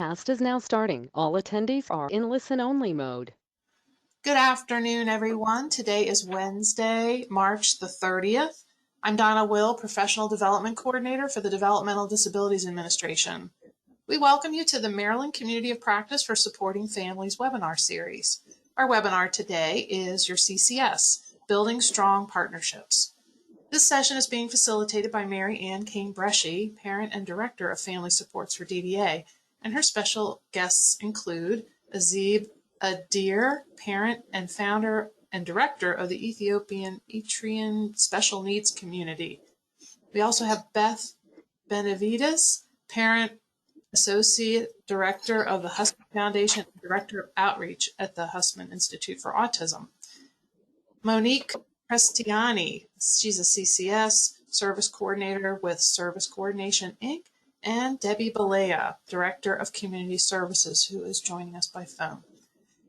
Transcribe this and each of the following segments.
Cast is now starting. All attendees are in listen-only mode. Good afternoon, everyone. Today is Wednesday, March the 30th. I'm Donna Will, Professional Development Coordinator for the Developmental Disabilities Administration. We welcome you to the Maryland Community of Practice for Supporting Families webinar series. Our webinar today is your CCS, Building Strong Partnerships. This session is being facilitated by Mary Ann Kane-Bresci, Parent and Director of Family Supports for DDA, and her special guests include Azib Adir, Parent and Founder and Director of the Ethiopian Eritrean Special Needs Community. We also have Beth Benavides, Parent Associate Director of the Husman Foundation and Director of Outreach at the Husman Institute for Autism. Monique Prestiani, she's a CCS Service Coordinator with Service Coordination, Inc., and Debbie Balea, Director of Community Services, who is joining us by phone.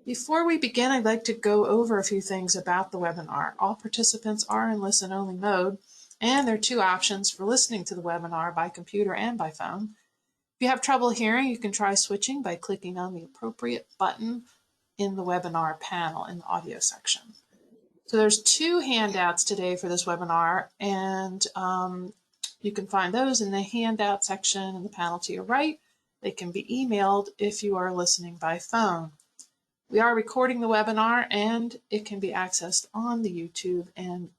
Before we begin, I'd like to go over a few things about the webinar. All participants are in listen-only mode, and there are two options for listening to the webinar by computer and by phone. If you have trouble hearing, you can try switching by clicking on the appropriate button in the webinar panel in the audio section. So there's two handouts today for this webinar, and you can find those in the handout section in the panel to your right. They can be emailed if you are listening by phone. We are recording the webinar, and it can be accessed on the YouTube and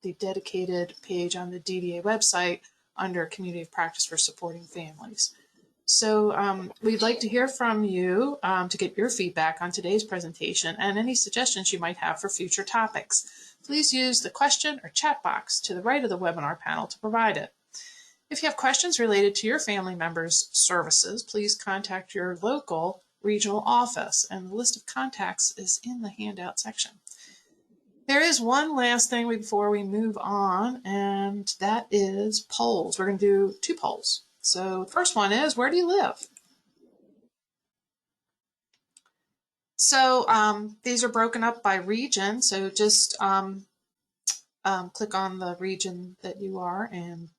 the dedicated page on the DDA website under Community of Practice for Supporting Families. So we'd like to hear from you to get your feedback on today's presentation and any suggestions you might have for future topics. Please use the question or chat box to the right of the webinar panel to provide it. If you have questions related to your family members' services, please contact your local regional office, and the list of contacts is in the handout section. There is one last thing before we move on, and that is polls. We're going to do two polls. So the first one is, where do you live? So these are broken up by region. So just click on the region that you are, and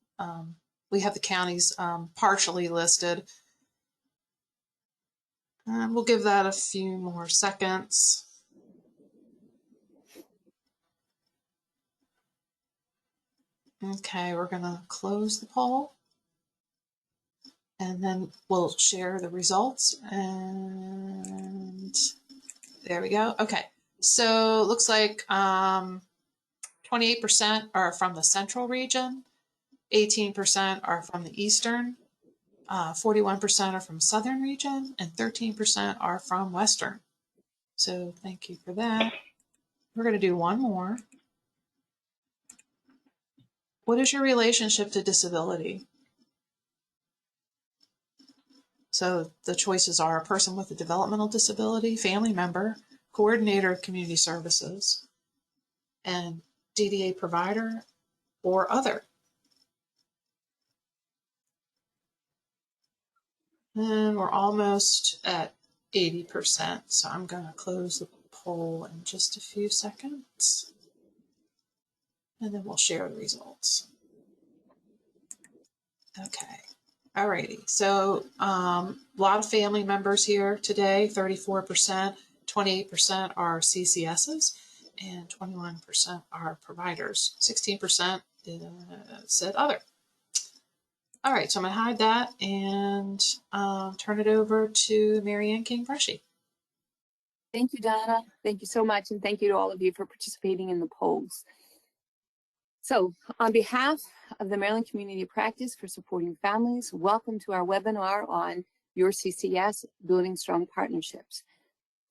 we have the counties partially listed. And we'll give that a few more seconds. Okay, we're going to close the poll. And then we'll share the results, and there we go. Okay, so it looks like 28% are from the central region, 18% are from the eastern, 41% are from southern region, and 13% are from western. So thank you for that. We're going to do one more. What is your relationship to disability? So the choices are a person with a developmental disability, family member, coordinator of community services, and DDA provider, or other. And we're almost at 80%, so I'm going to close the poll in just a few seconds, and then we'll share the results. Okay. Alrighty, so a lot of family members here today, 34%, 28% are CCSs, and 21% are providers. 16% said other. All right, so I'm going to hide that and turn it over to Mary Ann Kane-Bresci. Thank you, Donna. Thank you so much, and thank you to all of you for participating in the polls. So, on behalf of the Maryland Community of Practice for Supporting Families, welcome to our webinar on your CCS, Building Strong Partnerships.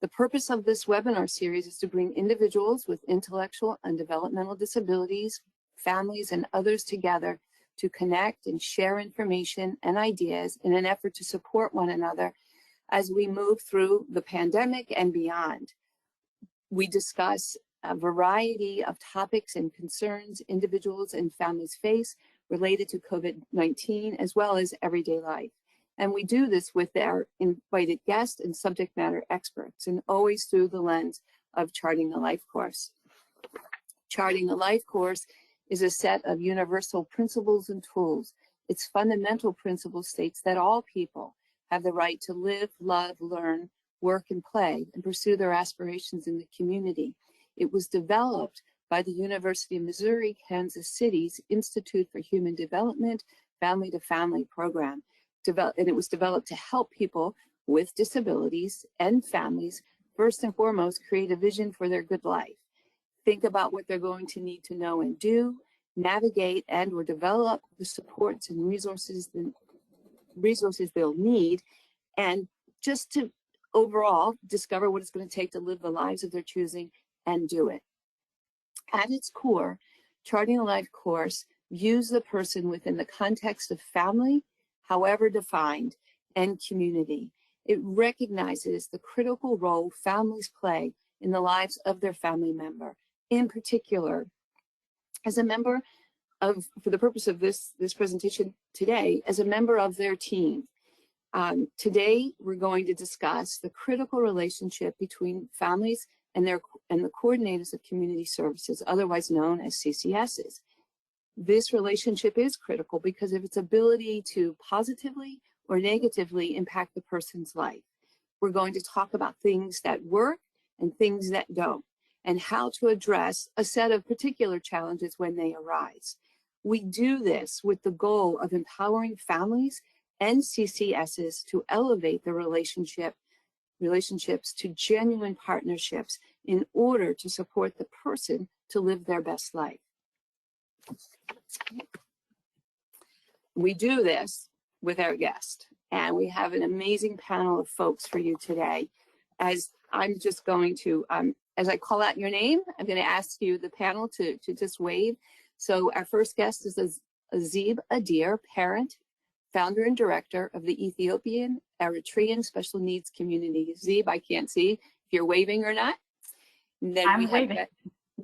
The purpose of this webinar series is to bring individuals with intellectual and developmental disabilities, families, and others together to connect and share information and ideas in an effort to support one another as we move through the pandemic and beyond. We discuss a variety of topics and concerns individuals and families face related to COVID-19, as well as everyday life. And we do this with our invited guests and subject matter experts, and always through the lens of charting a life course. Charting a life course is a set of universal principles and tools. Its fundamental principle states that all people, have the right to live, love, learn, work, and play, and pursue their aspirations in the community. It was developed by the University of Missouri, Kansas City's Institute for Human Development Family to Family program. And it was developed to help people with disabilities and families, first and foremost, create a vision for their good life. Think about what they're going to need to know and do, navigate and or develop the supports and resources they'll need, and just to overall discover what it's going to take to live the lives of their choosing and do it. At its core, Charting a Life course views the person within the context of family, however defined, and community. It recognizes the critical role families play in the lives of their family member. In particular, as a member of, for the purpose of this presentation today, as a member of their team. Today, we're going to discuss the critical relationship between families and the coordinators of community services, otherwise known as CCSs. This relationship is critical because of its ability to positively or negatively impact the person's life. We're going to talk about things that work and things that don't, and how to address a set of particular challenges when they arise. We do this with the goal of empowering families and CCSs to elevate the relationships to genuine partnerships in order to support the person to live their best life. We do this with our guest, and we have an amazing panel of folks for you today. As I'm just going to, as I call out your name, I'm going to ask you, the panel, to just wave. So our first guest is Azib Adir, parent, founder and director of the Ethiopian Eritrean Special Needs Community. Azib, I can't see if you're waving or not. And then I'm waving.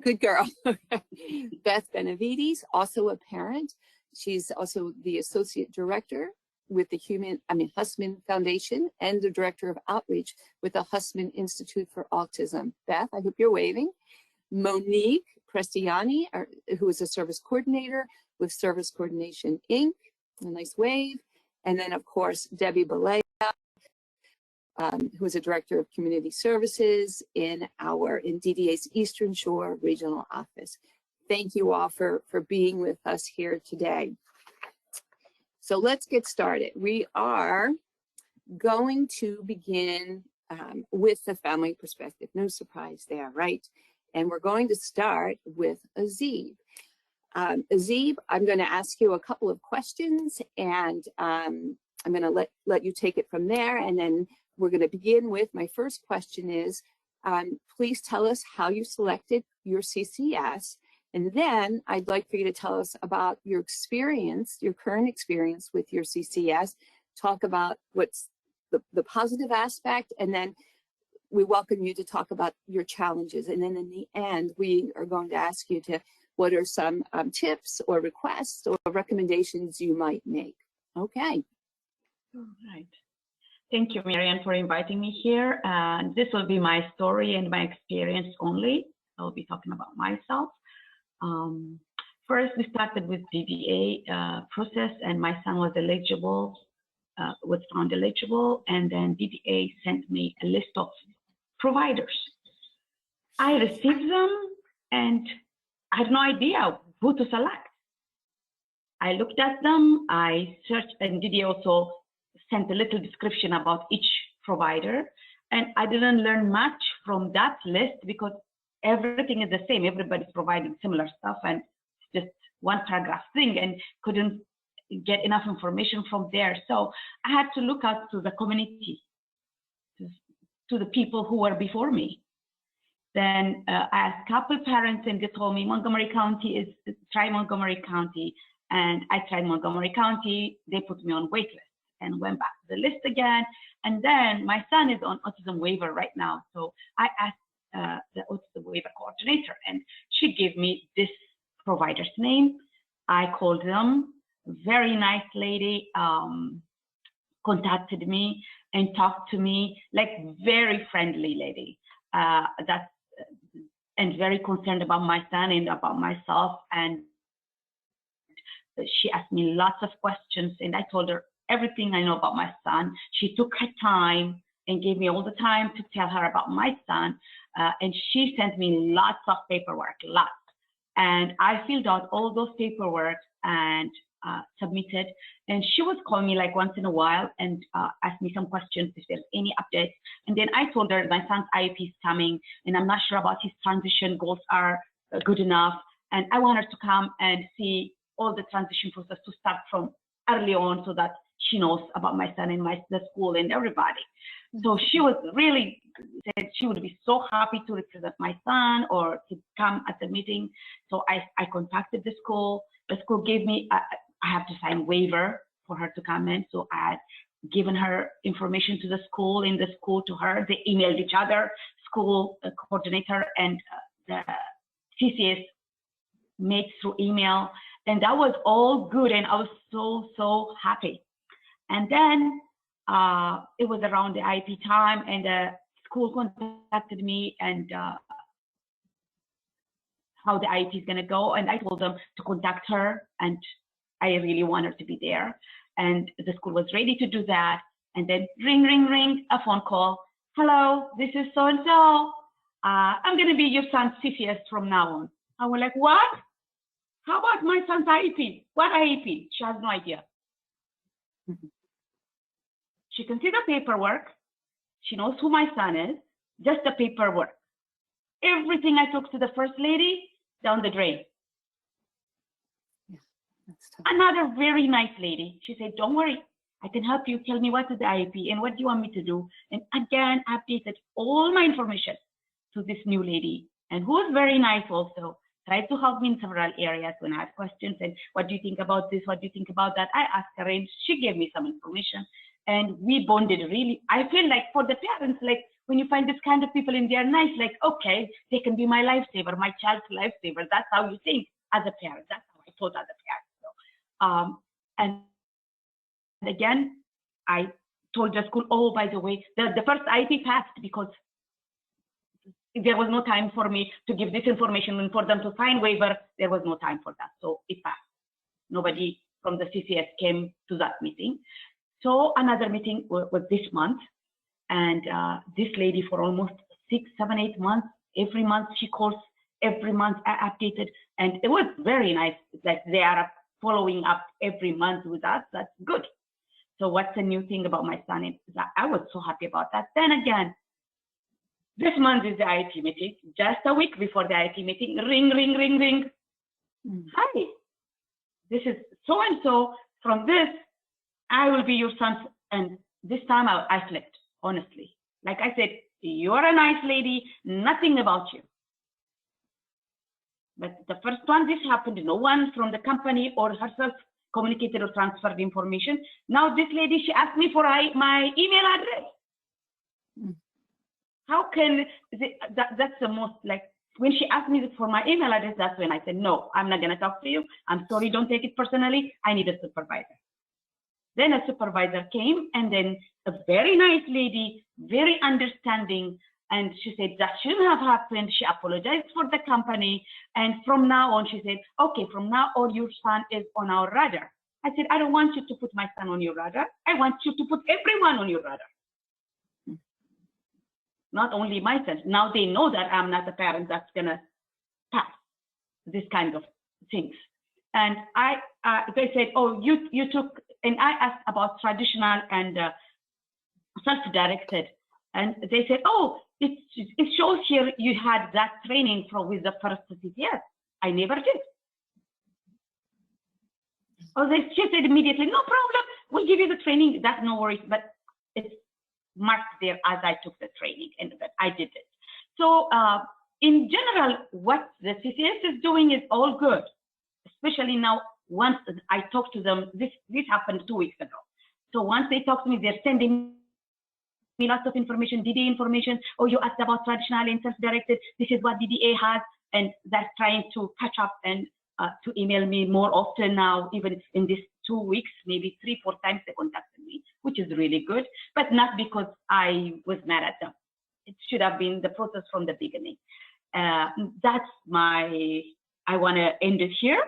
Good girl. Beth Benavides, also a parent. She's also the associate director with the Hussman Foundation and the director of outreach with the Hussman Institute for Autism. Beth, I hope you're waving. Monique Prestiani, who is a service coordinator with Service Coordination Inc. A nice wave. And then, of course, Debbie Balea, who is a director of community services in DDA's Eastern Shore Regional Office. Thank you all for being with us here today. So let's get started. We are going to begin with the family perspective. No surprise there, right? And we're going to start with Azib. Azib, I'm going to ask you a couple of questions, and I'm going to let you take it from there. And then we're going to begin with, my first question is, please tell us how you selected your CCS. And then I'd like for you to tell us about your experience, your current experience with your CCS, talk about what's the positive aspect, and then we welcome you to talk about your challenges. And then in the end, we are going to ask you to, what are some tips or requests or recommendations you might make? Okay. All right. Thank you, Marianne, for inviting me here. This will be my story and my experience only. I'll be talking about myself. First, we started with DDA process, and my son was eligible, was found eligible, and then DDA sent me a list of providers. I received them, and I had no idea who to select. I looked at them, I searched, and DDA also sent a little description about each provider, and I didn't learn much from that list because everything is the same. Everybody's providing similar stuff, and just one paragraph thing, and couldn't get enough information from there. So I had to look out to the community, to the people who were before me. Then I asked a couple parents, and they told me Montgomery County try Montgomery County. And I tried Montgomery County. They put me on wait list and went back to the list again. And then my son is on autism waiver right now. So I asked the autism waiver coordinator, and she gave me this provider's name. I called them. Very nice lady contacted me and talked to me, like very friendly lady. And very concerned about my son and about myself. And she asked me lots of questions, and I told her everything I know about my son. She took her time and gave me all the time to tell her about my son. And she sent me lots of paperwork, lots. And I filled out all those paperwork and submitted. And she would call me like once in a while and ask me some questions if there's any updates. And then I told her my son's IEP is coming and I'm not sure about his transition goals are good enough. And I want her to come and see all the transition process to start from early on so that she knows about my son and the school and everybody. So she was really said she would be so happy to represent my son or to come at the meeting. So I contacted the school. The school gave me, I have to sign a waiver for her to come in. So I had given her information to the school, in the school to her. They emailed each other, school coordinator and the CCS made through email. And that was all good. And I was so happy. And then it was around the IEP time and the school contacted me and how the IEP is going to go. And I told them to contact her and I really want her to be there. And the school was ready to do that. And then ring, a phone call. Hello, this is so-and-so. I'm going to be your son's CPS from now on. I was like, what? How about my son's IEP? What IEP? She has no idea. She can see the paperwork. She knows who my son is, just the paperwork. Everything I took to the first lady, down the drain. Yeah, that's tough. Another very nice lady. She said, don't worry, I can help you. Tell me what is the IEP and what do you want me to do? And again, I updated all my information to this new lady, and who was very nice also. Tried to help me in several areas when I had questions and what do you think about this? What do you think about that? I asked her and she gave me some information and we bonded really. I feel like for the parents, like when you find this kind of people and they're nice, like, okay, they can be my lifesaver, my child's lifesaver. That's how you think as a parent. That's how I thought as a parent. So, and again, I told the school, oh, by the way, the first IEP passed because there was no time for me to give this information and for them to sign waiver. There was no time for that. So it passed. Nobody from the CCS came to that meeting. So another meeting was this month. And this lady for almost 6, 7, 8 months, every month she calls, every month I updated. And it was very nice that they are following up every month with us. That's good. So what's the new thing about my son? I was so happy about that. Then again, this month is the IEP meeting. Just a week before the IEP meeting, ring. Hi, this is so-and-so from this. I will be your son. And this time I flipped, honestly. Like I said, you're a nice lady, nothing about you. But the first one, this happened, no one from the company or herself communicated or transferred the information. Now this lady, she asked me for my email address. How can, that's the most, like, when she asked me for my email address, that's when I said, no, I'm not going to talk to you. I'm sorry, don't take it personally. I need a supervisor. Then a supervisor came, and then a very nice lady, very understanding, and she said that shouldn't have happened. She apologized for the company. And from now on, she said, okay, from now on, your son is on our radar. I said, I don't want you to put my son on your radar. I want you to put everyone on your radar. Not only my son. Now they know that I'm not a parent that's going to pass this kind of things. And they said, oh, you took, and I asked about traditional and self-directed. And they said, oh, it shows here you had that training with the first CCS. I never did. Oh, she said immediately, no problem. We'll give you the training. That's no worries. But it's marked there as I took the training and that I did it. So in general, what the CCS is doing is all good, especially now. Once I talked to them, this happened 2 weeks ago. So once they talk to me, they're sending me lots of information, DDA information. Oh, you asked about traditional and self-directed. This is what DDA has, and they're trying to catch up and to email me more often now. Even in these 2 weeks, maybe 3, 4 times they contacted me, which is really good, but not because I was mad at them. It should have been the process from the beginning. That's I want to end it here.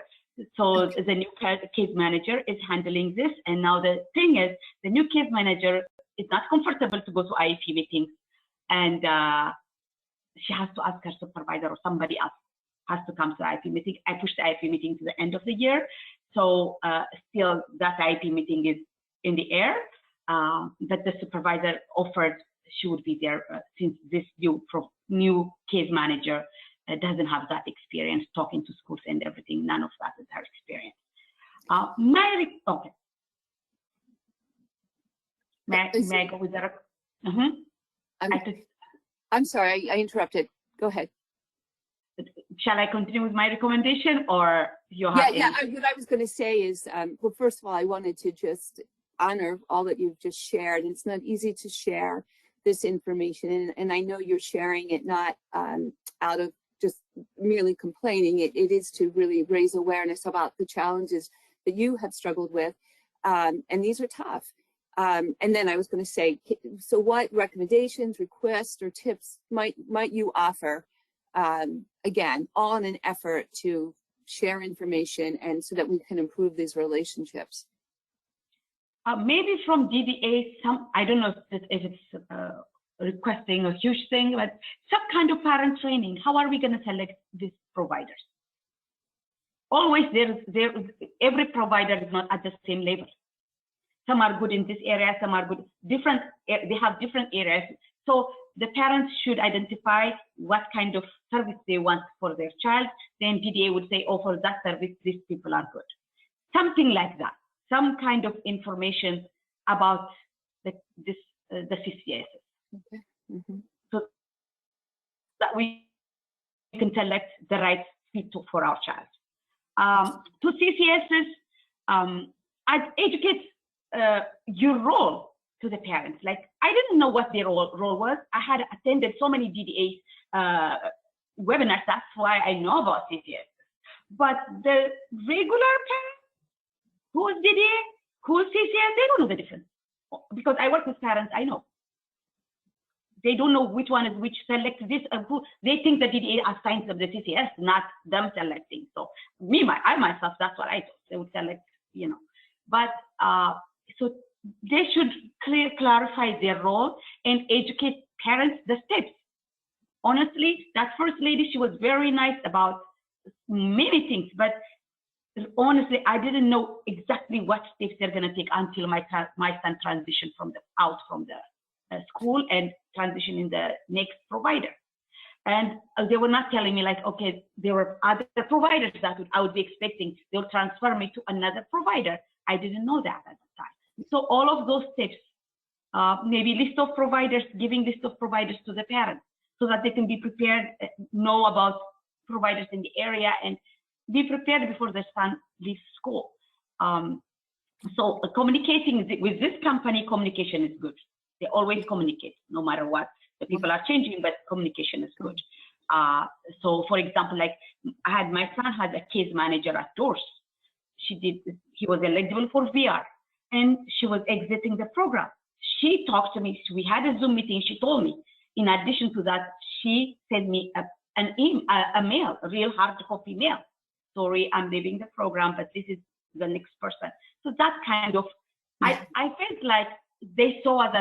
So the new case manager is handling this. And now the thing is, the new case manager is not comfortable to go to IEP meetings. And she has to ask her supervisor or somebody else has to come to the IEP meeting. I pushed the IEP meeting to the end of the year. So still that IEP meeting is in the air. But the supervisor offered she would be there since this new case manager doesn't have that experience talking to schools and everything. None of that is her experience. Okay. May I go with that? I'm sorry, I interrupted. Go ahead. Shall I continue with my recommendation, or you have? What I was going to say is, well, first of all, I wanted to just honor all that you've just shared. It's not easy to share this information, and I know you're sharing it not out of just merely complaining. It is to really raise awareness about the challenges that you have struggled with, and these are tough. And then I was going to say, so what recommendations, requests, or tips might you offer, again, on an effort to share information and so that we can improve these relationships? Maybe from DDA, I don't know if it's requesting a huge thing, but some kind of parent training. How are we going to select these providers? Always every provider is not at the same level. Some are good in this area, some are good, they have different areas. So the parents should identify what kind of service they want for their child. Then DDA would say, oh, for that service, these people are good. Something like that. Some kind of information about the CCS. Okay. Mm-hmm. So that we can select the right fit for our child. To CCSs, educate your role to the parents. Like, I didn't know what their role was. I had attended so many DDA webinars. That's why I know about CCS. But the regular parents, who is DDA, who is CCS, they don't know the difference. Because I work with parents, I know. They don't know which one is which, select this, who. They think the DDA assigns them the CCS, not them selecting. So I myself, that's what I thought. They would select, But so they should clarify their role and educate parents the steps. Honestly, that first lady, she was very nice about many things, but honestly, I didn't know exactly what steps they're going to take until my son transitioned out from the school and transition in the next provider. And they were not telling me, like, okay, there were other providers that I would be expecting. They'll transfer me to another provider. I didn't know that at the time. So all of those steps, maybe list of providers, giving list of providers to the parents so that they can be prepared, know about providers in the area, and be prepared before their son leaves school. So communicating with this company, communication is good. They always communicate, no matter what. The people are changing, but communication is good. So for example, like my son had a case manager at Doors. He was eligible for VR, and she was exiting the program. She talked to me. We had a Zoom meeting. She told me, in addition to that, she sent me a mail, a real hard copy mail. Sorry, I'm leaving the program, but this is the next person. So that kind of, I felt like they saw us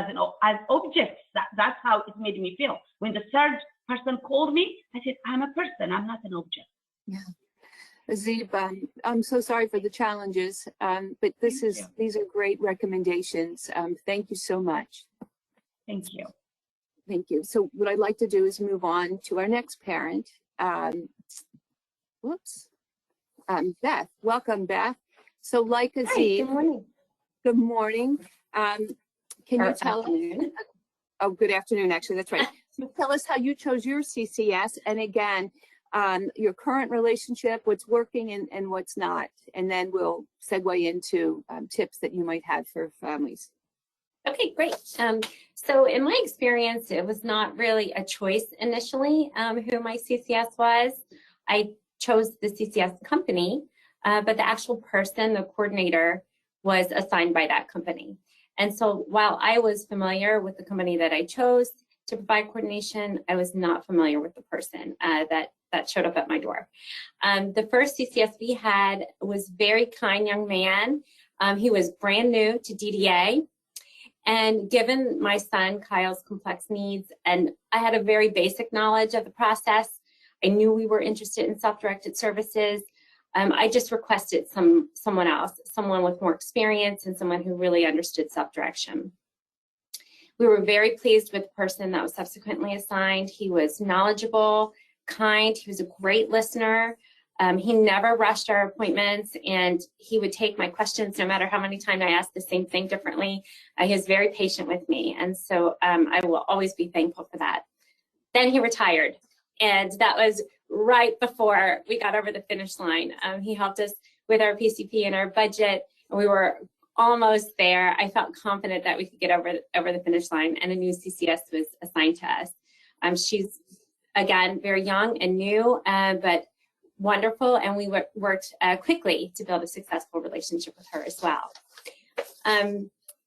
as objects. That's how it made me feel. When the third person called me, I said, I'm a person, I'm not an object. Yeah. Azib, I'm so sorry for the challenges, but these are great recommendations. Thank you so much. Thank you. Thank you. So what I'd like to do is move on to our next parent. Beth, welcome, Beth. So like Azib, hi, good morning. Good morning. Can you tell us? Oh, good afternoon, actually, that's right. So tell us how you chose your CCS, and again, your current relationship, what's working and what's not, and then we'll segue into tips that you might have for families. Okay, great. So in my experience, it was not really a choice initially who my CCS was. I chose the CCS company, but the actual person, the coordinator, was assigned by that company. And so while I was familiar with the company that I chose to provide coordination, I was not familiar with the person that that showed up at my door. The first CCS we had was a very kind young man. He was brand new to DDA. And given my son Kyle's complex needs, and I had a very basic knowledge of the process, I knew we were interested in self-directed services. I just requested someone else, someone with more experience and someone who really understood self-direction. We were very pleased with the person that was subsequently assigned. He was knowledgeable, kind, he was a great listener. He never rushed our appointments, and he would take my questions no matter how many times I asked the same thing differently. He was very patient with me, and so I will always be thankful for that. Then he retired, and that was right before we got over the finish line. He helped us with our PCP and our budget, and we were almost there. I felt confident that we could get over the finish line, and a new CCS was assigned to us. She's, again, very young and new, but wonderful, and we worked quickly to build a successful relationship with her as well.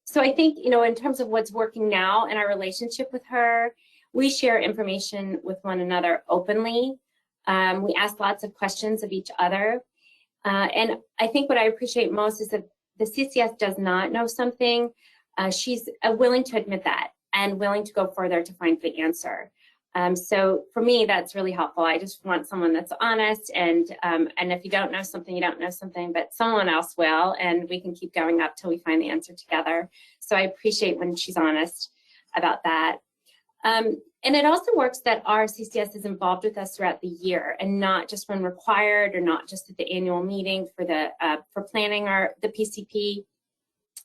So I think, in terms of what's working now in our relationship with her, we share information with one another openly. We ask lots of questions of each other. And I think what I appreciate most is that the CCS does not know something. She's willing to admit that and willing to go further to find the answer. So for me, that's really helpful. I just want someone that's honest, and if you don't know something, you don't know something, but someone else will, and we can keep going up till we find the answer together. So I appreciate when she's honest about that. And it also works that our CCS is involved with us throughout the year, and not just when required, or not just at the annual meeting for planning the PCP.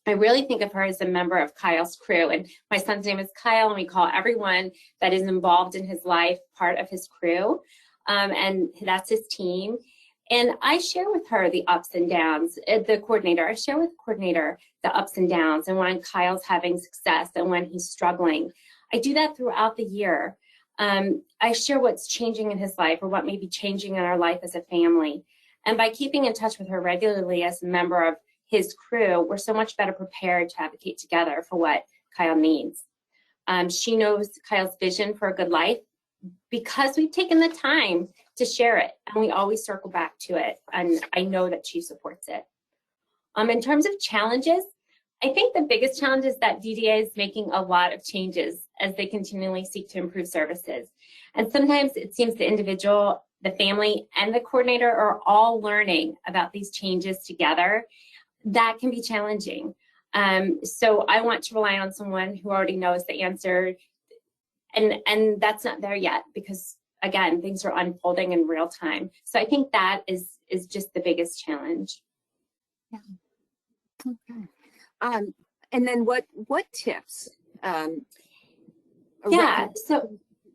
I really think of her as a member of Kyle's crew, and my son's name is Kyle, and we call everyone that is involved in his life part of his crew, and that's his team. And I share with her the ups and downs, the coordinator, I share with the coordinator the ups and downs, and when Kyle's having success and when he's struggling. I do that throughout the year. I share what's changing in his life, or what may be changing in our life as a family. And by keeping in touch with her regularly as a member of his crew, we're so much better prepared to advocate together for what Kyle needs. She knows Kyle's vision for a good life because we've taken the time to share it, and we always circle back to it, and I know that she supports it. In terms of challenges, I think the biggest challenge is that DDA is making a lot of changes as they continually seek to improve services. And sometimes it seems the individual, the family, and the coordinator are all learning about these changes together. That can be challenging. So I want to rely on someone who already knows the answer, and that's not there yet, because again, things are unfolding in real time. So I think that is just the biggest challenge. Yeah. Okay. And then what tips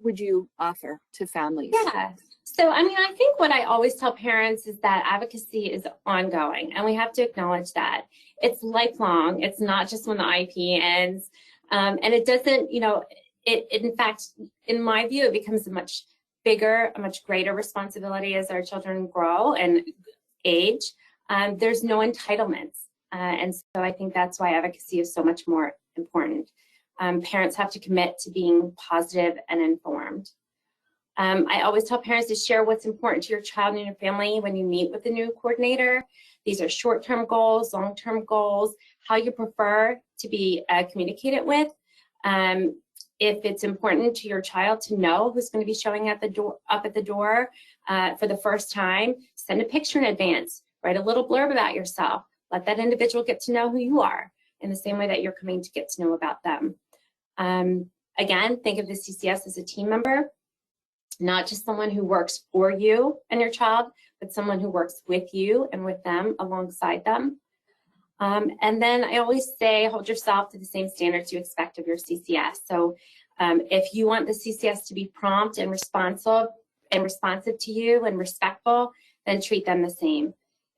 would you offer to families? Yeah. So, I mean, I think what I always tell parents is that advocacy is ongoing, and we have to acknowledge that. It's lifelong. It's not just when the IEP ends. And it doesn't, in fact, in my view, it becomes a much bigger, a much greater responsibility as our children grow and age. There's no entitlements. And so I think that's why advocacy is so much more important. Parents have to commit to being positive and informed. I always tell parents to share what's important to your child and your family when you meet with the new coordinator. These are short-term goals, long-term goals, how you prefer to be communicated with. If it's important to your child to know who's going to be showing up at the door for the first time, send a picture in advance, write a little blurb about yourself. Let that individual get to know who you are in the same way that you're coming to get to know about them. Again, think of the CCS as a team member, not just someone who works for you and your child, but someone who works with you and with them, alongside them. And then I always say, hold yourself to the same standards you expect of your CCS. So if you want the CCS to be prompt and responsive to you and respectful, then treat them the same.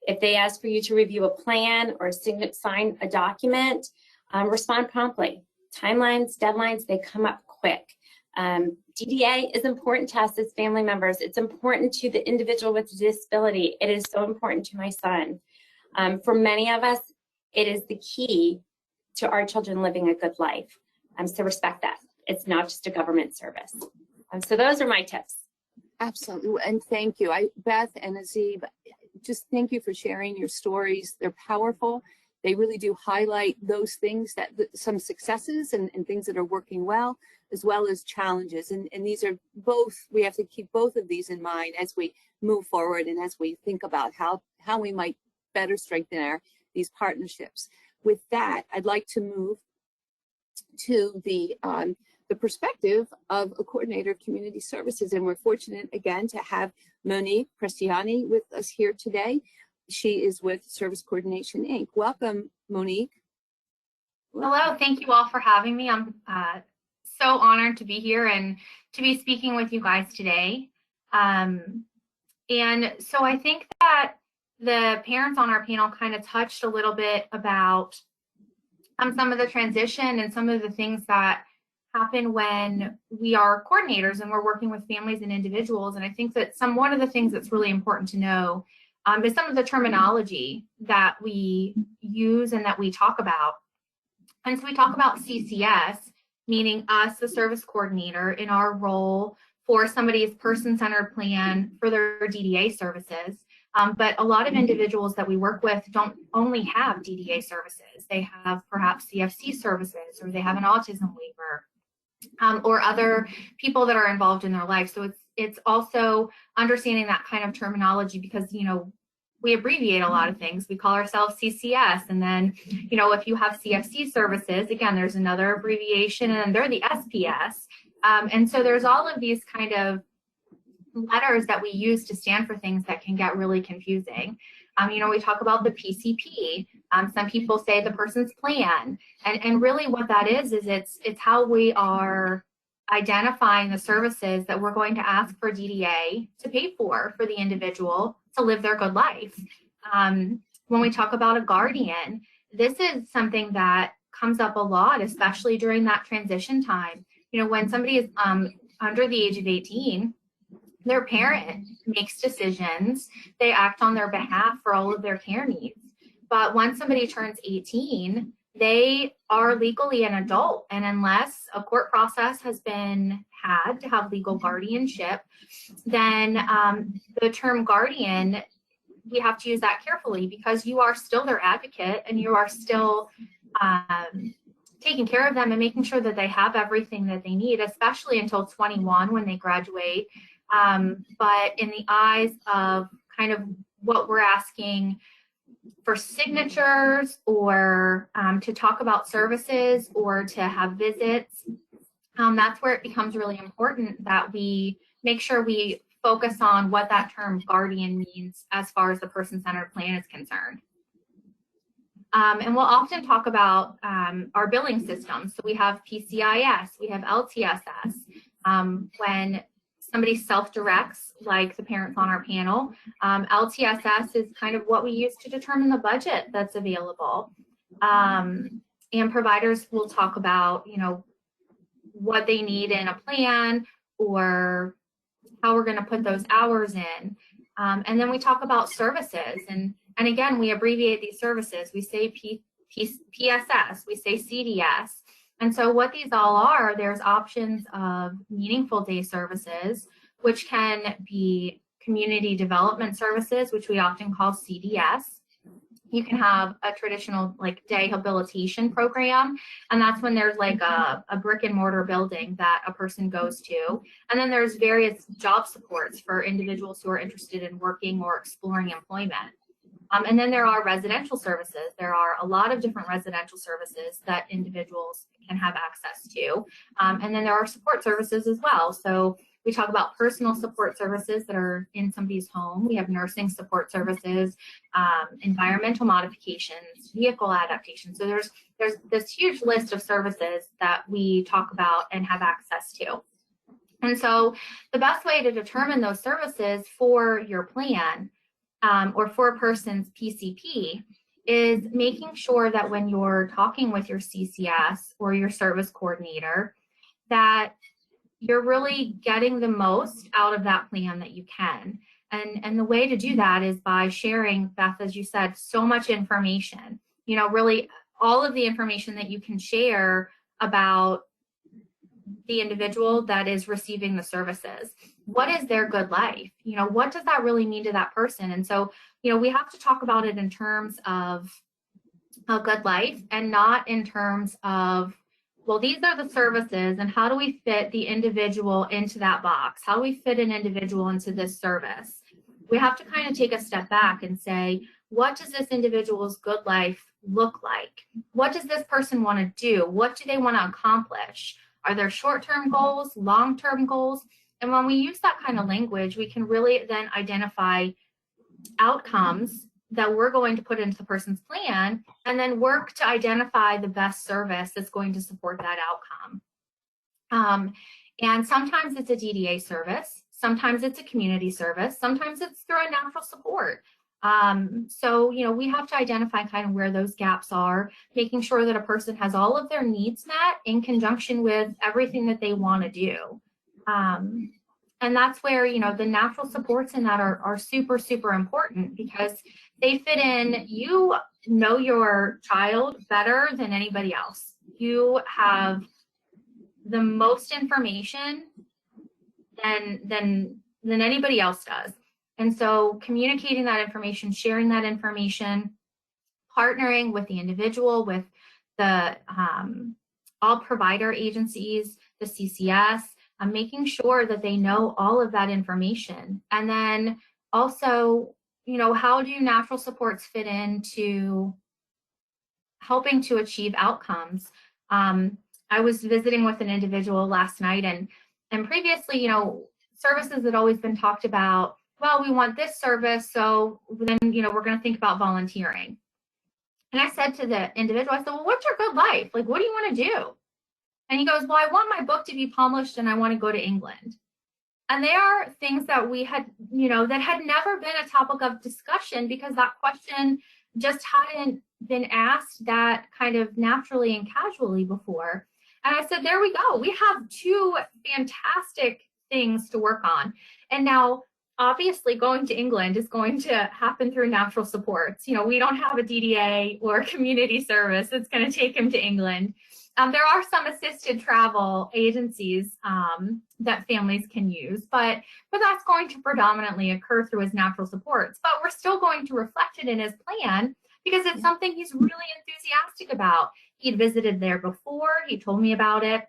If they ask for you to review a plan or sign a document, respond promptly. Timelines, deadlines, they come up quick. DDA is important to us as family members. It's important to the individual with a disability. It is so important to my son. For many of us, it is the key to our children living a good life. So respect that. It's not just a government service. So those are my tips. Absolutely, and thank you. Beth and Azib, just thank you for sharing your stories. They're powerful. They really do highlight those things that some successes and things that are working well as challenges. And these are both, we have to keep both of these in mind as we move forward and as we think about how we might better strengthen these partnerships. With that, I'd like to move to the perspective of a coordinator of community services. And we're fortunate again to have Monique Prestiani with us here today. She is with Service Coordination, Inc. Welcome, Monique. Hello, thank you all for having me. I'm so honored to be here and to be speaking with you guys today. And so I think that the parents on our panel kind of touched a little bit about some of the transition and some of the things that happen when we are coordinators and we're working with families and individuals. And I think that one of the things that's really important to know is some of the terminology that we use and that we talk about. And so we talk about CCS, meaning us, the service coordinator, in our role for somebody's person-centered plan for their DDA services. But a lot of individuals that we work with don't only have DDA services. They have perhaps CFC services, or they have an autism waiver, or other people that are involved in their life. So it's also understanding that kind of terminology, because, you know, we abbreviate a lot of things. We call ourselves CCS, and then, you know, if you have CFC services, again, there's another abbreviation, and they're the SPS. And so there's all of these kind of letters that we use to stand for things that can get really confusing. You know, we talk about the PCP. Some people say the person's plan, and really what that is it's how we are identifying the services that we're going to ask for DDA to pay for the individual to live their good life. When we talk about a guardian, this is something that comes up a lot, especially during that transition time. You know, when somebody is under the age of 18, their parent makes decisions, they act on their behalf for all of their care needs. But once somebody turns 18, they are legally an adult. And unless a court process has been had to have legal guardianship, then the term guardian, we have to use that carefully, because you are still their advocate and you are still taking care of them and making sure that they have everything that they need, especially until 21 when they graduate. But in the eyes of kind of what we're asking for signatures, or to talk about services, or to have visits, that's where it becomes really important that we make sure we focus on what that term guardian means as far as the person-centered plan is concerned. And we'll often talk about our billing systems. So we have PCIS, we have LTSS. When somebody self-directs, like the parents on our panel, LTSS is kind of what we use to determine the budget that's available. And providers will talk about, you know, what they need in a plan, or how we're going to put those hours in. And then we talk about services. And again, we abbreviate these services. We say PSS, we say CDS. And so what these all are, there's options of meaningful day services, which can be community development services, which we often call CDS. You can have a traditional like day habilitation program, and that's when there's like a brick and mortar building that a person goes to. And then there's various job supports for individuals who are interested in working or exploring employment. And then there are residential services. There are a lot of different residential services that individuals can have access to. And then there are support services as well. So we talk about personal support services that are in somebody's home. We have nursing support services, environmental modifications, vehicle adaptation. So there's this huge list of services that we talk about and have access to. And so the best way to determine those services for your plan, or for a person's PCP, is making sure that when you're talking with your CCS or your service coordinator, that you're really getting the most out of that plan that you can. And the way to do that is by sharing, Beth, as you said, so much information. You know, really all of the information that you can share about the individual that is receiving the services. What is their good life? You know, what does that really mean to that person? And so, you know, we have to talk about it in terms of a good life and not in terms of, well, these are the services and how do we fit the individual into that box? How do we fit an individual into this service? We have to kind of take a step back and say, what does this individual's good life look like? What does this person want to do? What do they want to accomplish? Are there short-term goals, long-term goals? And when we use that kind of language, we can really then identify outcomes that we're going to put into the person's plan and then work to identify the best service that's going to support that outcome. And sometimes it's a DDA service, sometimes it's a community service, sometimes it's through a natural support. So, you know, we have to identify kind of where those gaps are, making sure that a person has all of their needs met in conjunction with everything that they want to do. And that's where, you know, the natural supports in that are super, super important because they fit in. You know your child better than anybody else. You have the most information than anybody else does. And so communicating that information, sharing that information, partnering with the individual, with the all provider agencies, the CCS, making sure that they know all of that information. And then also, you know, how do natural supports fit into helping to achieve outcomes? I was visiting with an individual last night, and previously, you know, services had always been talked about. Well, we want this service, so then, you know, we're going to think about volunteering. And I said to the individual, I said, well, what's your good life? Like, what do you want to do? And he goes, well, I want my book to be published and I want to go to England. And they are things that we had, you know, that had never been a topic of discussion because that question just hadn't been asked that kind of naturally and casually before. And I said, there we go. We have two fantastic things to work on. And now, obviously, going to England is going to happen through natural supports. You know, we don't have a DDA or community service that's going to take him to England. There are some assisted travel agencies that families can use, but that's going to predominantly occur through his natural supports. But we're still going to reflect it in his plan because it's something he's really enthusiastic about. He'd visited there before, he told me about it.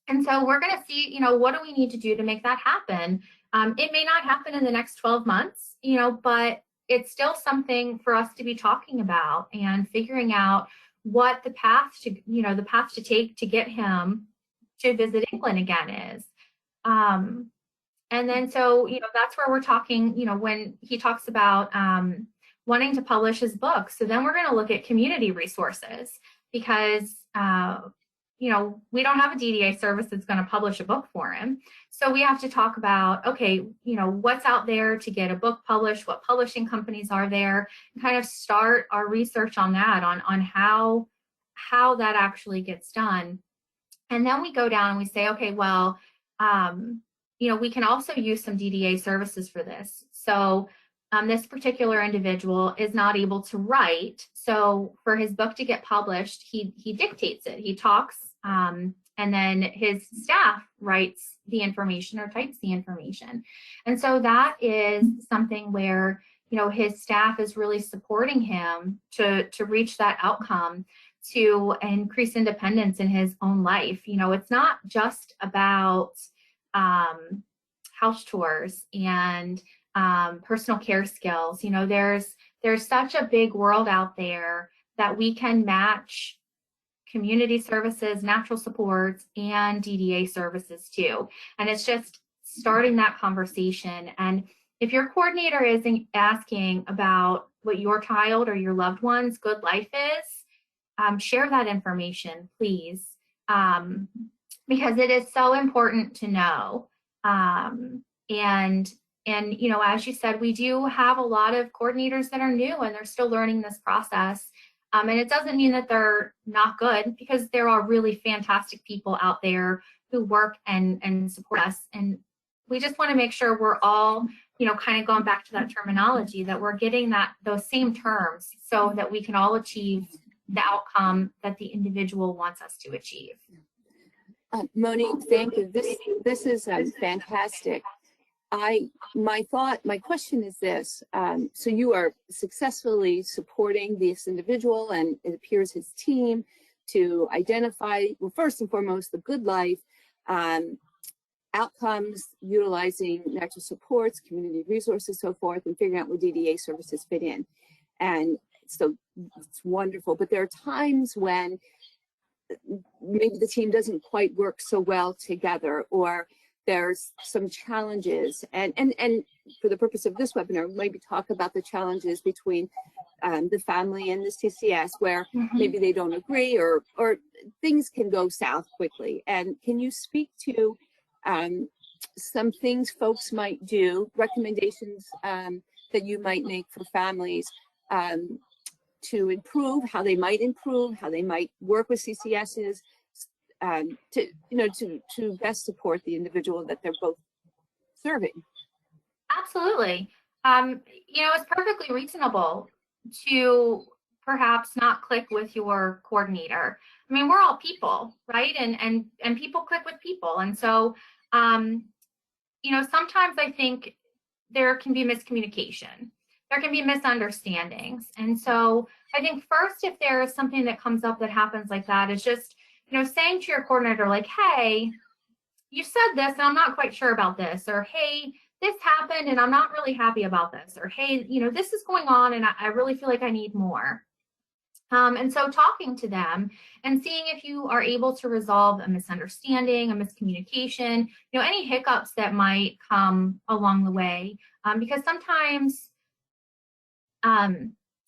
And so we're going to see, you know, what do we need to do to make that happen? It may not happen in the next 12 months, you know, but it's still something for us to be talking about and figuring out what the path to take to get him to visit England again is. And then so, you know, that's where we're talking, you know, when he talks about wanting to publish his book. So then we're going to look at community resources because, you know, we don't have a DDA service that's going to publish a book for him. So we have to talk about, okay, you know, what's out there to get a book published, what publishing companies are there, and kind of start our research on that, on how that actually gets done. And then we go down and we say, okay, well, you know, we can also use some DDA services for this. So this particular individual is not able to write. So for his book to get published, he dictates it. He talks, and then his staff writes the information or types the information. And so that is something where, you know, his staff is really supporting him to reach that outcome, to increase independence in his own life. You know, it's not just about house chores and personal care skills. You know, there's such a big world out there that we can match community services, natural supports, and DDA services too. And it's just starting that conversation. And if your coordinator is asking about what your child or your loved one's good life is, share that information, please, because it is so important to know. And you know, as you said, we do have a lot of coordinators that are new and they're still learning this process. And it doesn't mean that they're not good, because there are really fantastic people out there who work and support us. And we just want to make sure we're all, you know, kind of going back to that terminology, that we're getting those same terms so that we can all achieve the outcome that the individual wants us to achieve. Monique, thank you. This is fantastic. My question is this. So you are successfully supporting this individual and it appears his team to identify, well, first and foremost, the good life, outcomes, utilizing natural supports, community resources, so forth, and figuring out where DDA services fit in. And so it's wonderful, but there are times when maybe the team doesn't quite work so well together, or there's some challenges. And for the purpose of this webinar, maybe talk about the challenges between the family and the CCS, where maybe they don't agree, or things can go south quickly. And can you speak to some things folks might do, recommendations that you might make for families to improve, how they might work with CCSs to best support the individual that they're both serving? Absolutely. It's perfectly reasonable to perhaps not click with your coordinator. I mean, we're all people, right? And people click with people. And so, sometimes I think there can be miscommunication. There can be misunderstandings. And so I think first, if there is something that comes up that happens like that, is just, saying to your coordinator, like, hey, you said this and I'm not quite sure about this, or hey, this happened and I'm not really happy about this, or hey, this is going on and I really feel like I need more. And so talking to them and seeing if you are able to resolve a misunderstanding, a miscommunication, any hiccups that might come along the way, because sometimes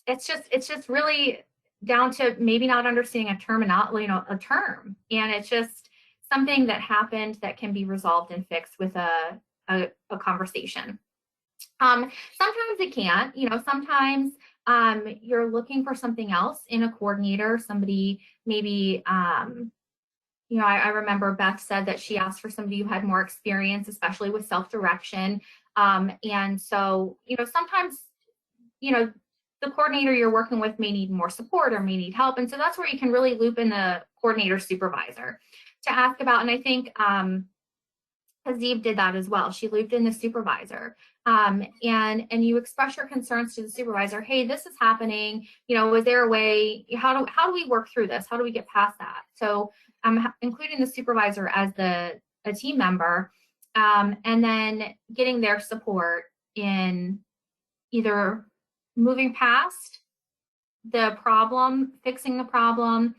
it's just really down to maybe not understanding a term, and it's just something that happened that can be resolved and fixed with a conversation. Sometimes it can't. Sometimes you're looking for something else in a coordinator, somebody maybe, I remember Beth said that she asked for somebody who had more experience, especially with self-direction. And so, sometimes, the coordinator you're working with may need more support or may need help. And so that's where you can really loop in the coordinator supervisor to ask about. And I think Hazeeb did that as well. She looped in the supervisor, and you express your concerns to the supervisor. Hey, this is happening. Is there a way? How do we work through this? How do we get past that? So including the supervisor as a team member, and then getting their support in either moving past the problem, fixing the problem,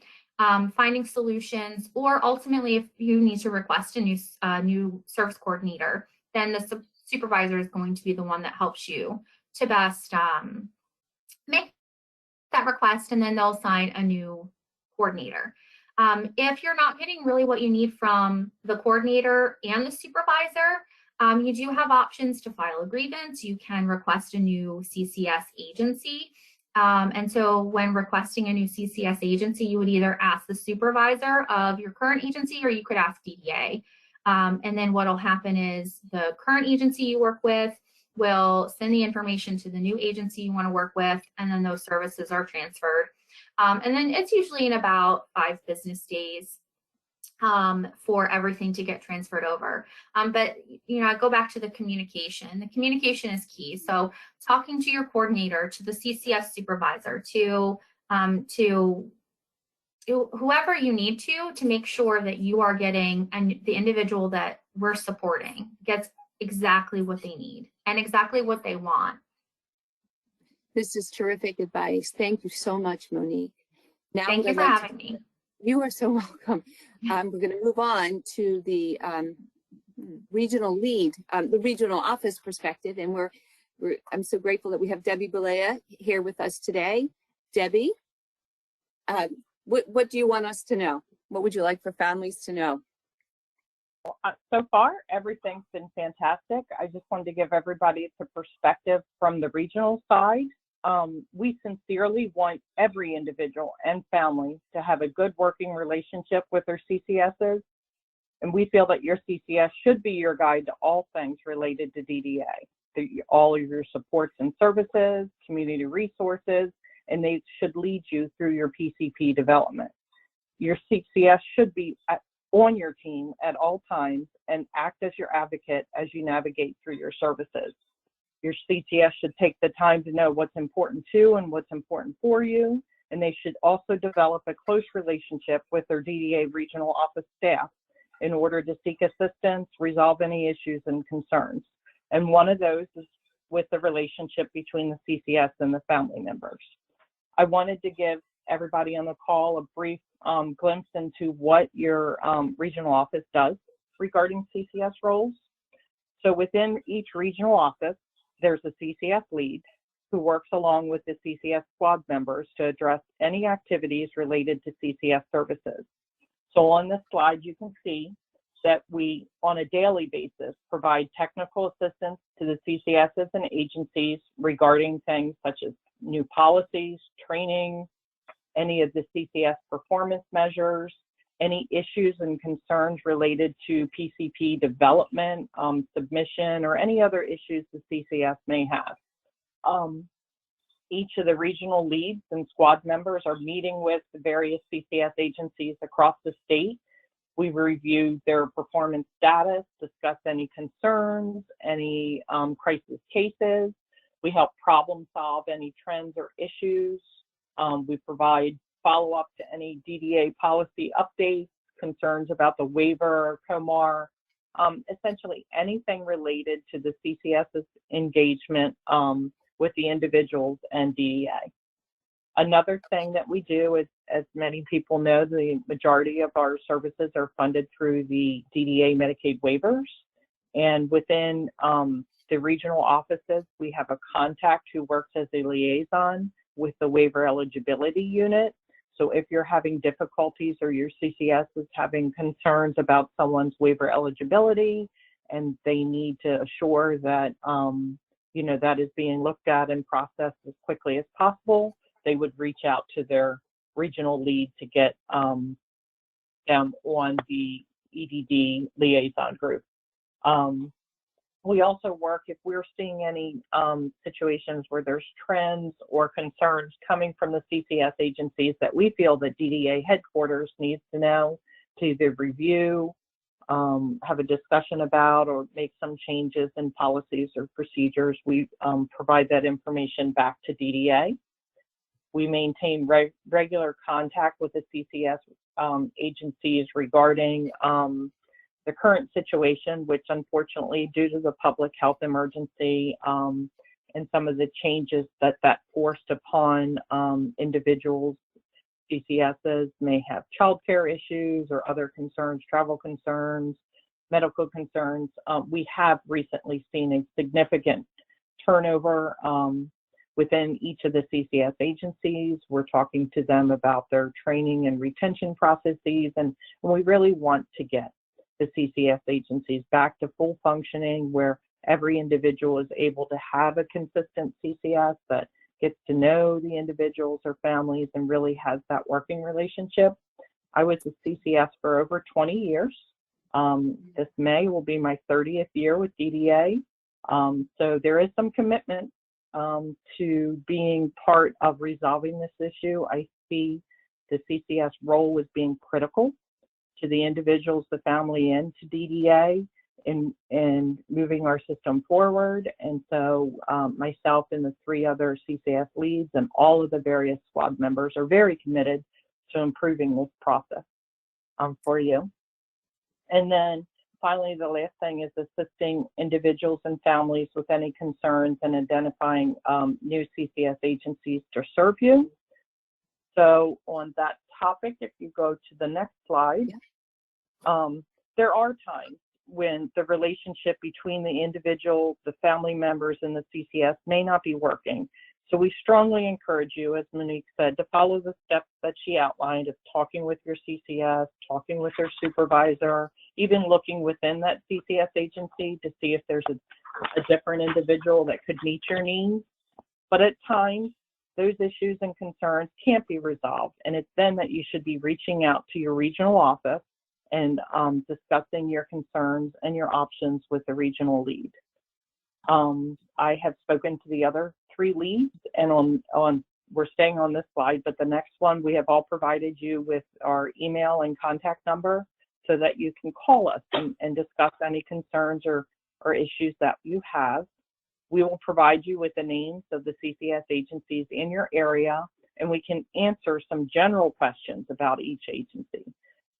finding solutions, or ultimately, if you need to request a new service coordinator, then the supervisor is going to be the one that helps you to best make that request, and then they'll assign a new coordinator. If you're not getting really what you need from the coordinator and the supervisor, you do have options to file a grievance. You can request a new CCS agency. And so when requesting a new CCS agency, you would either ask the supervisor of your current agency, or you could ask DDA. And then what will happen is the current agency you work with will send the information to the new agency you want to work with, and then those services are transferred. And then it's usually in about 5 business days for everything to get transferred over. But I go back to the communication. The communication is key. So talking to your coordinator, to the CCS supervisor, to whoever you need to make sure that you are getting, and the individual that we're supporting gets exactly what they need and exactly what they want. This is terrific advice. Thank you so much, Monique. Now, thank you for having me. You are so welcome. We're going to move on to the regional lead, the regional office perspective, and I'm so grateful that we have Debbie Balea here with us today. Debbie, what do you want us to know? What would you like for families to know? So far, everything's been fantastic. I just wanted to give everybody the perspective from the regional side. We sincerely want every individual and family to have a good working relationship with their CCSs, and we feel that your CCS should be your guide to all things related to DDA, all of your supports and services, community resources, and they should lead you through your PCP development. Your CCS should be on your team at all times and act as your advocate as you navigate through your services. Your CTS should take the time to know what's important to and what's important for you, and they should also develop a close relationship with their DDA regional office staff in order to seek assistance, resolve any issues and concerns. And one of those is with the relationship between the CCS and the family members. I wanted to give everybody on the call a brief glimpse into what your regional office does regarding CCS roles. So within each regional office, there's a CCS lead who works along with the CCS squad members to address any activities related to CCS services. So on this slide, you can see that we, on a daily basis, provide technical assistance to the CCSs and agencies regarding things such as new policies, training, any of the CCS performance measures, any issues and concerns related to PCP development, submission, or any other issues the CCS may have. Each of the regional leads and squad members are meeting with the various CCS agencies across the state. We review their performance status, discuss any concerns, any crisis cases. We help problem solve any trends or issues. We provide follow-up to any DDA policy updates, concerns about the waiver, COMAR, essentially anything related to the CCS's engagement with the individuals and DDA. Another thing that we do is, as many people know, the majority of our services are funded through the DDA Medicaid waivers. And within the regional offices, we have a contact who works as a liaison with the waiver eligibility unit. So if you're having difficulties or your CCS is having concerns about someone's waiver eligibility and they need to assure that, that is being looked at and processed as quickly as possible, they would reach out to their regional lead to get them on the EDD liaison group. We also work if we're seeing any situations where there's trends or concerns coming from the CCS agencies that we feel that DDA headquarters needs to know to either review, have a discussion about, or make some changes in policies or procedures. We provide that information back to DDA. We maintain regular contact with the CCS agencies regarding the current situation, which unfortunately, due to the public health emergency and some of the changes that forced upon individuals, CCSs may have childcare issues or other concerns, travel concerns, medical concerns. We have recently seen a significant turnover within each of the CCS agencies. We're talking to them about their training and retention processes, and we really want to get the CCS agencies back to full functioning where every individual is able to have a consistent CCS that gets to know the individuals or families and really has that working relationship. I was a CCS for over 20 years. This May will be my 30th year with DDA. So there is some commitment to being part of resolving this issue. I see the CCS role as being critical to the individuals, the family, and to DDA in moving our system forward. And so myself and the 3 other CCS leads and all of the various squad members are very committed to improving this process for you. And then finally, the last thing is assisting individuals and families with any concerns and identifying new CCS agencies to serve you. So on that topic, if you go to the next slide, there are times when the relationship between the individual, the family members, and the CCS may not be working. So we strongly encourage you, as Monique said, to follow the steps that she outlined of talking with your CCS, talking with your supervisor, even looking within that CCS agency to see if there's a different individual that could meet your needs. But at times, those issues and concerns can't be resolved, and it's then that you should be reaching out to your regional office and discussing your concerns and your options with the regional lead. I have spoken to the other 3 leads, and we're staying on this slide, but the next one, we have all provided you with our email and contact number so that you can call us and discuss any concerns or issues that you have. We will provide you with the names of the CCS agencies in your area, and we can answer some general questions about each agency.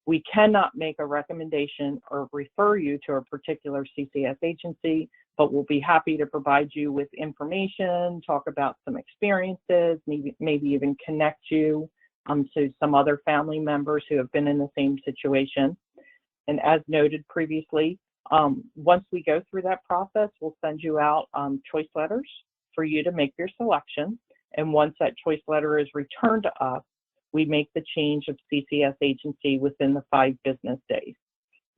We cannot make a recommendation or refer you to a particular CCS agency, but we'll be happy to provide you with information, talk about some experiences, maybe even connect you to some other family members who have been in the same situation. And as noted previously, once we go through that process, we'll send you out choice letters for you to make your selection. And once that choice letter is returned to us, we make the change of CCS agency within the 5 business days.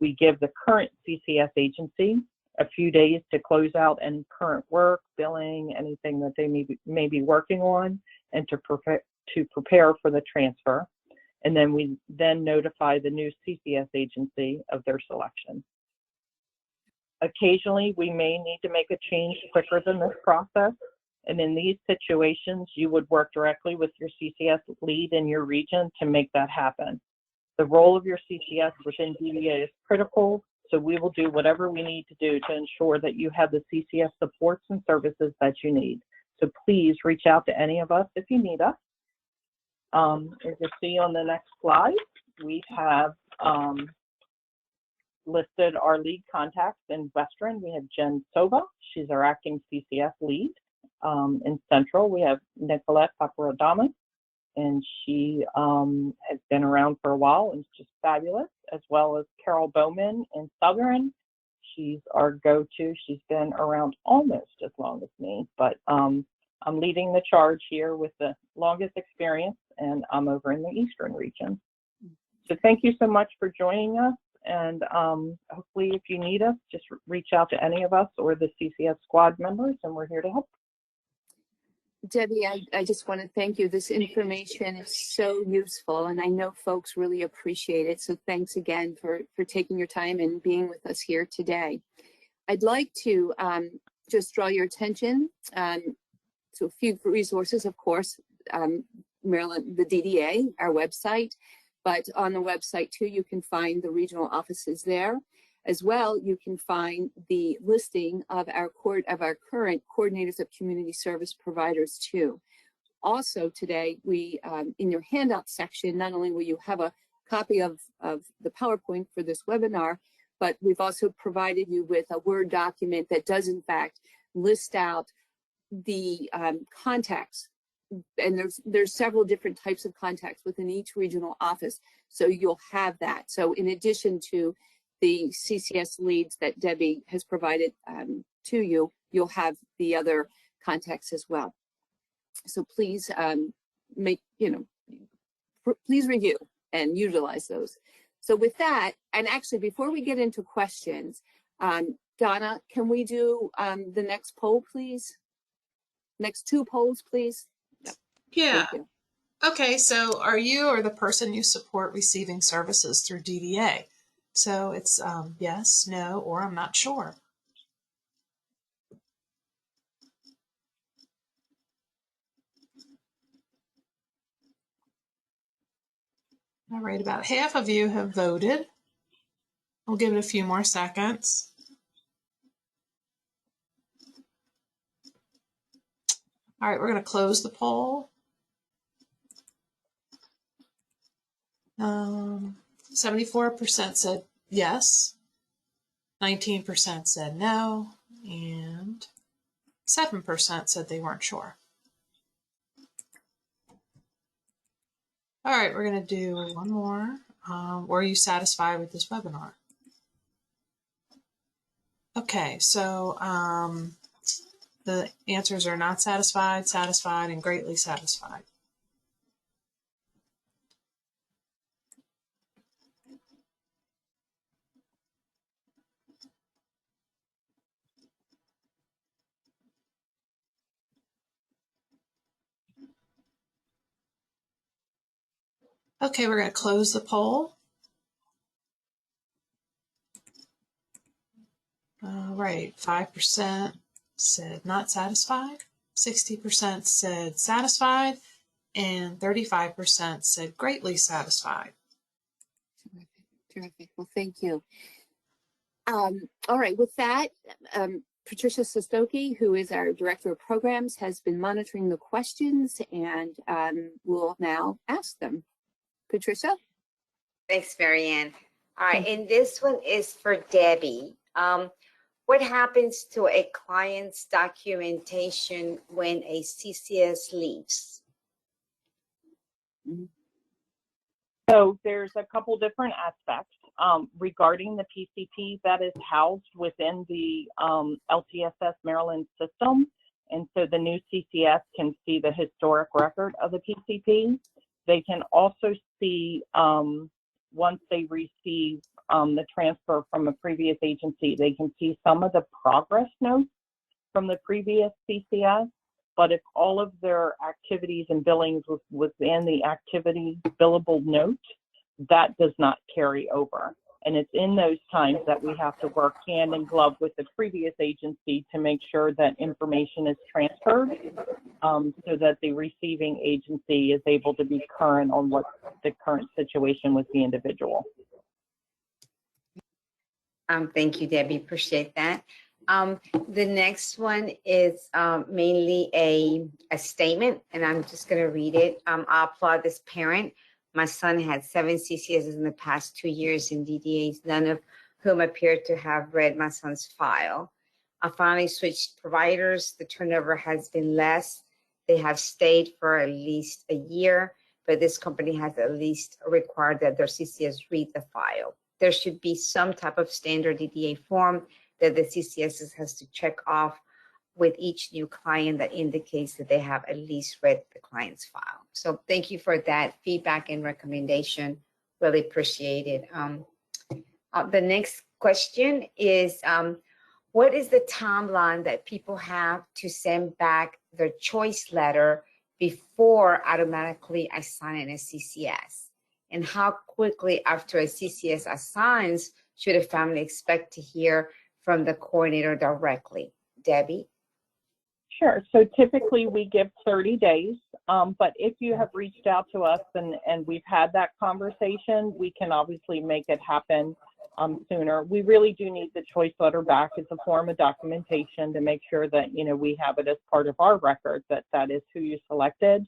We give the current CCS agency a few days to close out any current work, billing, anything that they may be working on, and to prepare for the transfer. And then we notify the new CCS agency of their selection. Occasionally, we may need to make a change quicker than this process. And in these situations, you would work directly with your CCS lead in your region to make that happen. The role of your CCS within DDA is critical, so we will do whatever we need to do to ensure that you have the CCS supports and services that you need. So please reach out to any of us if you need us. As you see on the next slide, we have listed our lead contacts in Western. We have Jen Sova, she's our acting CCS lead. In Central, we have Nicolette Paparadamas, and she has been around for a while and is just fabulous, as well as Carol Bowman in Southern. She's our go-to. She's been around almost as long as me, but I'm leading the charge here with the longest experience, and I'm over in the Eastern region. So thank you so much for joining us, and hopefully if you need us, just reach out to any of us or the CCS squad members, and we're here to help. Debbie, I just want to thank you. This information is so useful, and I know folks really appreciate it. So thanks again for taking your time and being with us here today. I'd like to just draw your attention to a few resources, of course, Maryland, the DDA, our website, but on the website too, you can find the regional offices there. As well, you can find the listing of our current coordinators of community service providers too. Also today, we in your handout section, not only will you have a copy of the PowerPoint for this webinar, but we've also provided you with a Word document that does in fact list out the contacts. And there's several different types of contacts within each regional office. So you'll have that. So in addition to the CCS leads that Debbie has provided to you, you'll have the other contacts as well. So please please review and utilize those. So with that, and actually before we get into questions, Donna, can we do the next poll, please? Next 2 polls, please. Yeah. Okay, so are you or the person you support receiving services through DDA? So it's yes, no, or I'm not sure. All right, about half of you have voted. We'll give it a few more seconds. All right, we're going to close the poll. 74% said yes, 19% said no, and 7% said they weren't sure. All right, we're going to do one more. Were you satisfied with this webinar? Okay, so the answers are not satisfied, satisfied, and greatly satisfied. Okay, we're going to close the poll. All right, 5% said not satisfied, 60% said satisfied, and 35% said greatly satisfied. Terrific. Well, thank you. All right, with that, Patricia Sostoki, who is our Director of Programs, has been monitoring the questions and will now ask them. Patricia? Thanks, Marianne. All right, and this one is for Debbie. What happens to a client's documentation when a CCS leaves? So there's a couple different aspects regarding the PCP that is housed within the LTSS Maryland system. And so the new CCS can see the historic record of the PCP. They can also see, once they receive the transfer from a previous agency, they can see some of the progress notes from the previous CCS. But if all of their activities and billings was within the activity billable note, that does not carry over. And it's in those times that we have to work hand in glove with the previous agency to make sure that information is transferred so that the receiving agency is able to be current on what the current situation with the individual. Thank you, Debbie. Appreciate that. The next one is mainly a statement, and I'm just going to read it. I applaud this parent. My son had 7 CCSs in the past 2 years in DDAs, none of whom appeared to have read my son's file. I finally switched providers. The turnover has been less. They have stayed for at least a year, but this company has at least required that their CCS read the file. There should be some type of standard DDA form that the CCS has to check off with each new client that indicates that they have at least read the client's file. So thank you for that feedback and recommendation. Really appreciate it. The next question is, what is the timeline that people have to send back their choice letter before automatically assigning a CCS? And how quickly after a CCS assigns should a family expect to hear from the coordinator directly? Debbie? Sure. So typically we give 30 days, but if you have reached out to us and we've had that conversation, we can obviously make it happen sooner. We really do need the choice letter back as a form of documentation to make sure that, you know, we have it as part of our record that that is who you selected.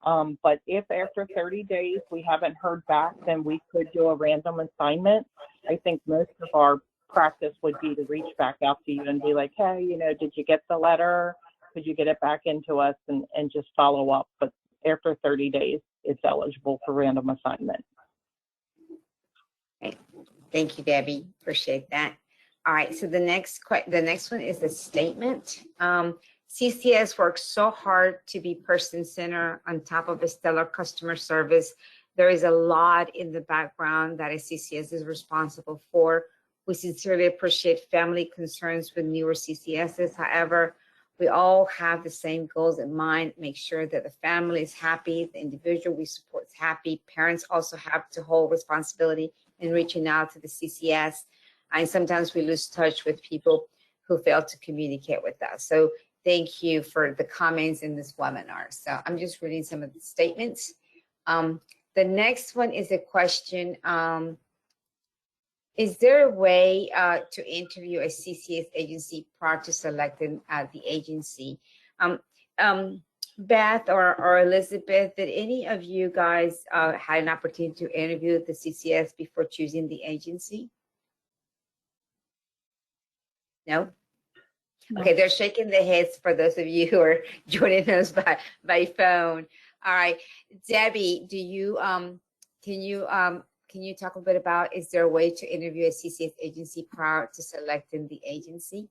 But if after 30 days we haven't heard back, then we could do a random assignment. I think most of our practice would be to reach back out to you and be like, hey, you know, did you get the letter? Could you get it back into us and just follow up? But after 30 days, it's eligible for random assignment. Okay. Thank you, Debbie. Appreciate that. All right. So the next one is the statement. CCS works so hard to be person-centered on top of a stellar customer service. There is a lot in the background that a CCS is responsible for. We sincerely appreciate family concerns with newer CCSs. However, we all have the same goals in mind, make sure that the family is happy, the individual we support is happy. Parents also have to hold responsibility in reaching out to the CCS. And sometimes we lose touch with people who fail to communicate with us. So thank you for the comments in this webinar. So I'm just reading some of the statements. The next one is a question. Is there a way to interview a CCS agency prior to selecting the agency? Beth or Elizabeth, did any of you guys had an opportunity to interview the CCS before choosing the agency? No? Okay, they're shaking their heads for those of you who are joining us by phone. All right, Debbie, do you can you talk a bit about, is there a way to interview a CCS agency prior to selecting the agency?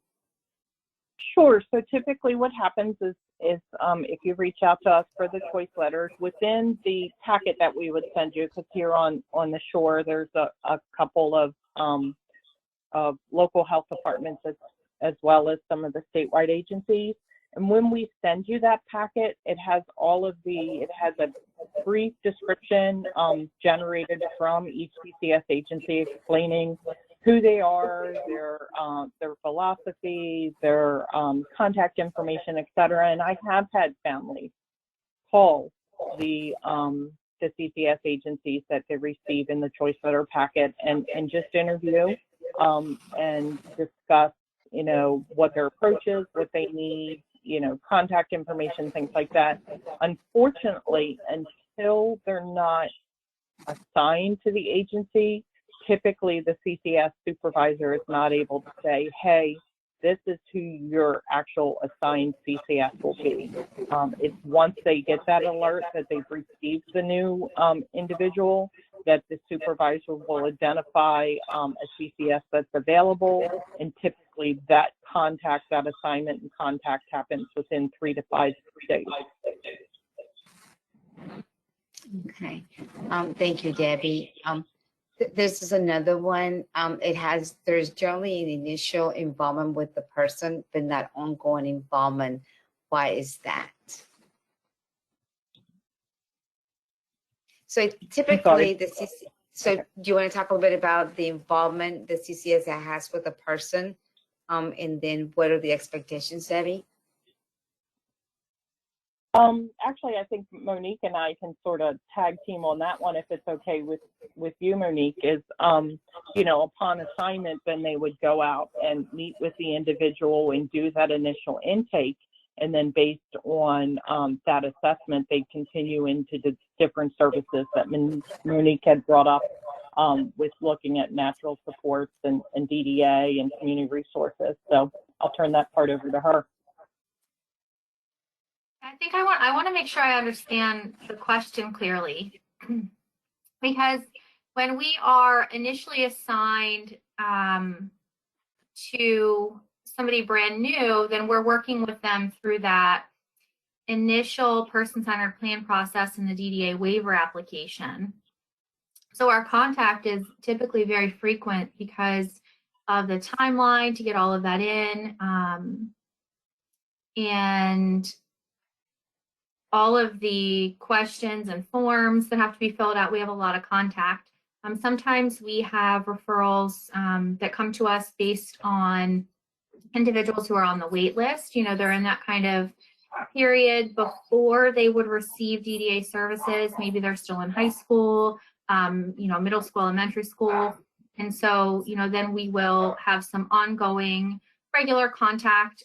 Sure. So typically what happens is if you reach out to us for the choice letters, within the packet that we would send you, because here on the shore, there's a couple of local health departments as well as some of the statewide agencies. And when we send you that packet, it has it has a brief description generated from each CCS agency explaining who they are, their philosophy, their contact information, et cetera. And I have had families call the the CCS agencies that they receive in the choice letter packet and just interview and discuss, you know, what their approach is, what they need, you know, contact information, things like that. Unfortunately, until they're not assigned to the agency, typically the CCS supervisor is not able to say, hey, this is who your actual assigned CCS will be. It's once they get that alert that they've received the new individual that the supervisor will identify a CCS that's available, and typically that contact, that assignment and contact happens within 3 to 5 days. Okay. Thank you, Debbie. This is another one. There's generally an initial involvement with the person, but not ongoing involvement. Why is that? So typically so do you want to talk a little bit about the involvement the CCS has with the person? And then what are the expectations, Debbie? Actually, I think Monique and I can sort of tag team on that one if it's okay with you, Monique, is, you know, upon assignment, then they would go out and meet with the individual and do that initial intake. And then based on that assessment, they continue into the different services that Monique had brought up with looking at natural supports and DDA and community resources. So I'll turn that part over to her. I think I want to make sure I understand the question clearly, because when we are initially assigned to somebody brand new, then we're working with them through that initial person-centered plan process in the DDA waiver application. So our contact is typically very frequent because of the timeline to get all of that in, and all of the questions and forms that have to be filled out. We have a lot of contact. Sometimes we have referrals that come to us based on individuals who are on the wait list. You know, they're in that kind of period before they would receive DDA services. Maybe they're still in high school, you know, middle school, elementary school. And so, you know, then we will have some ongoing regular contact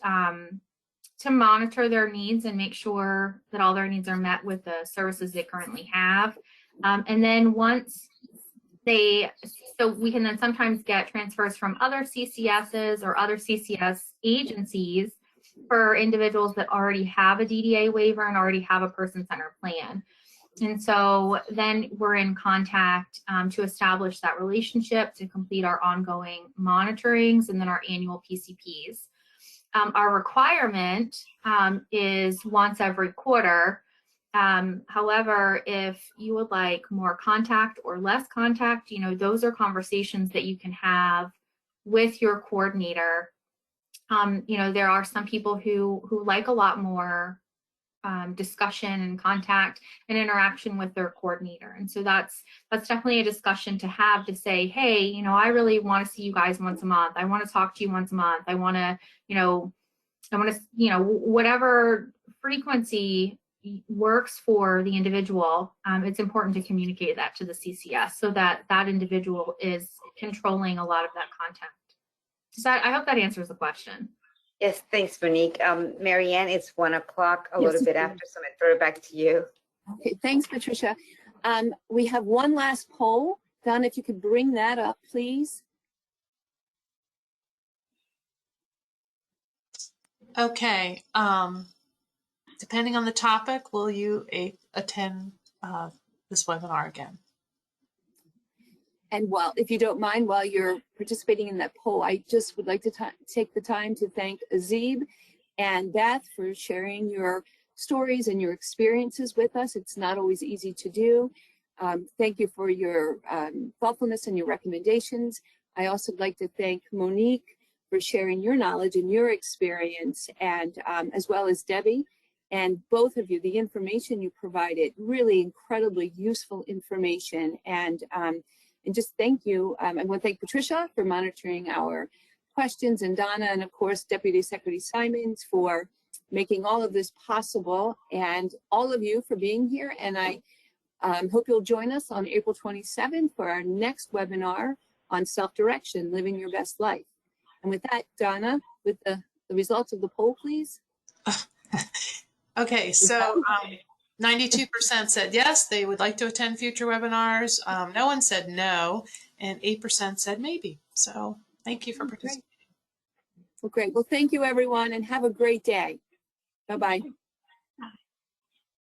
to monitor their needs and make sure that all their needs are met with the services they currently have. And then once so we can then sometimes get transfers from other CCSs or other CCS agencies for individuals that already have a DDA waiver and already have a person-centered plan. And so then we're in contact to establish that relationship, to complete our ongoing monitorings and then our annual PCPs. Our requirement is once every quarter. However, if you would like more contact or less contact, you know, those are conversations that you can have with your coordinator. You know, there are some people who like a lot more discussion and contact and interaction with their coordinator. And so that's definitely a discussion to have, to say, hey, you know, I really want to see you guys once a month. I want to talk to you once a month. I want to, you know, whatever frequency works for the individual. It's important to communicate that to the CCS so that that individual is controlling a lot of that contact. So I hope that answers the question. Yes, thanks, Monique. Marianne, it's 1 o'clock, a little bit after, so I'm gonna throw it back to you. Okay, thanks, Patricia. We have one last poll. Don, if you could bring that up, please. Okay. Depending on the topic, will you attend this webinar again? And if you don't mind, while you're participating in that poll, I just would like to take the time to thank Azib and Beth for sharing your stories and your experiences with us. It's not always easy to do. Thank you for your thoughtfulness and your recommendations. I also would like to thank Monique for sharing your knowledge and your experience, and as well as Debbie. And both of you, the information you provided, really incredibly useful information. And just thank you. I want to thank Patricia for monitoring our questions, and Donna, and of course, Deputy Secretary Simons for making all of this possible, and all of you for being here. And I Hope you'll join us on April 27th for our next webinar on self-direction, living your best life. And with that, Donna, with the results of the poll, please. Okay, so 92% said yes, they would like to attend future webinars. No one said no, and 8% said maybe. So thank you for participating. Well, great. Well, thank you, everyone, and have a great day. Bye-bye.